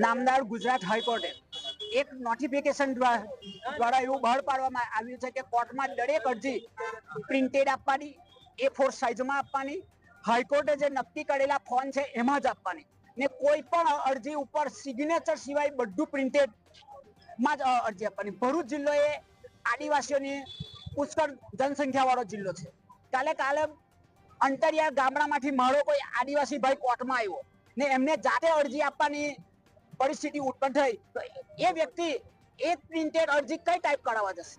નામદાર ગુજરાત હાઈકોર્ટે એક નોટિફિકેશન દ્વારા એવું બહાર પાડવામાં આવ્યું છે કે કોર્ટમાં દરેક અરજી પ્રિન્ટેડ આપવાની, A4 સાઇઝમાં આપવાની, હાઈકોર્ટે જે નક્કી કરેલા ફોન છે એમાં જ આપવાની ને કોઈ પણ અરજી ઉપર સિગ્નેચર સિવાય બધું પ્રિન્ટેડમાં જ અરજી આપવાની। ભરૂચ જિલ્લો એ આદિવાસીઓની પુષ્કળ જનસંખ્યા વાળો જિલ્લો છે। કાલે અંતરિયાળ ગામડામાંથી મારો કોઈ આદિવાસી ભાઈ કોર્ટમાં આવ્યો ને એમને જાતે અરજી આપવાની પરિસ્થિતિ ઉત્પન્ન થઈ તો એ વ્યક્તિ એક પ્રિન્ટેડ અરજી કઈ ટાઈપ કરાવવા જશે?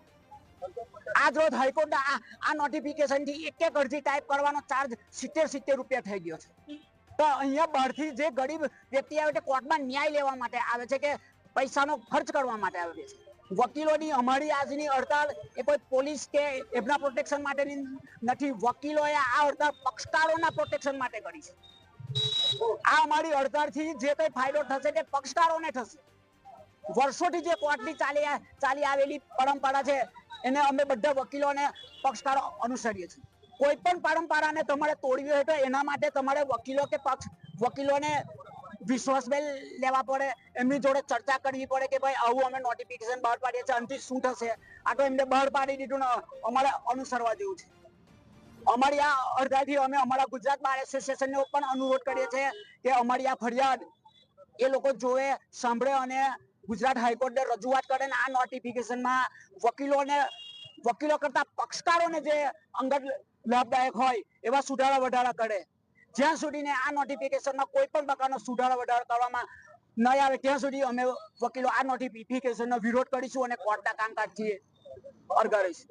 આજ રોજ હાઈકોર્ટના આ નોટિફિકેશન થી એક અરજી ટાઈપ કરવાનો ચાર્જ 70 રૂપિયા થઈ ગયો છે। તો અહીંયા બહારથી જે ગરીબ વ્યક્તિ આવે છે કોર્ટમાં ન્યાય લેવા માટે આવે છે કે પૈસાનો ખર્ચ કરવા માટે આવે છે। વકીલોની અમારી આજની હડતાળ એ કોઈ પોલીસ કે એમના પ્રોટેક્શન માટેની નથી। વકીલોએ આ હડતાળ પક્ષકારોના પ્રોટેક્શન માટે કરી છે। આ અમારી હડતાળથી જે કઈ ફાયદો થશે તે પક્ષકારોને થશે। વર્ષોથી જે કોર્ટની ચાલી આવેલી પરંપરા છે એને અમે બધા વકીલો અને પક્ષકારો અનુસરીએ છીએ। કોઈ પણ પરંપરાને તમારે તોડવી હોય તો એના માટે તમારે વકીલો કે વકીલોને વિશ્વાસમાં લેવા પડે, એમની જોડે ચર્ચા કરવી પડે કે ભાઈ આવું અમે નોટિફિકેશન બહાર પાડીએ છીએ, આનાથી શું થશે? આ તો એમને બહાર પાડી દીધું ને અમારે અનુસરવા જેવું છે। અમારી આ હડતાળથી અમે અમારા ગુજરાત બાર એસોસિએશનને પણ અનુરોધ કરીએ છીએ કે અમારી આ ફરિયાદ એ લોકો જોવે, સાંભળે અને ગુજરાત હાઈકોર્ટને રજૂઆત કરે ને આ નોટિફિકેશનમાં વકીલો કરતા પક્ષકારોને જે અંગત લાભદાયક હોય એવા સુધારા વધારા કરે। જ્યાં સુધીને આ નોટિફિકેશનમાં કોઈ પણ પ્રકારનો સુધારા વધારા કરવામાં નહીં આવે ત્યાં સુધી અમે વકીલો આ નોટિફિકેશનનો વિરોધ કરીશું અને કોર્ટના કામકાજથી અરગાડીશું।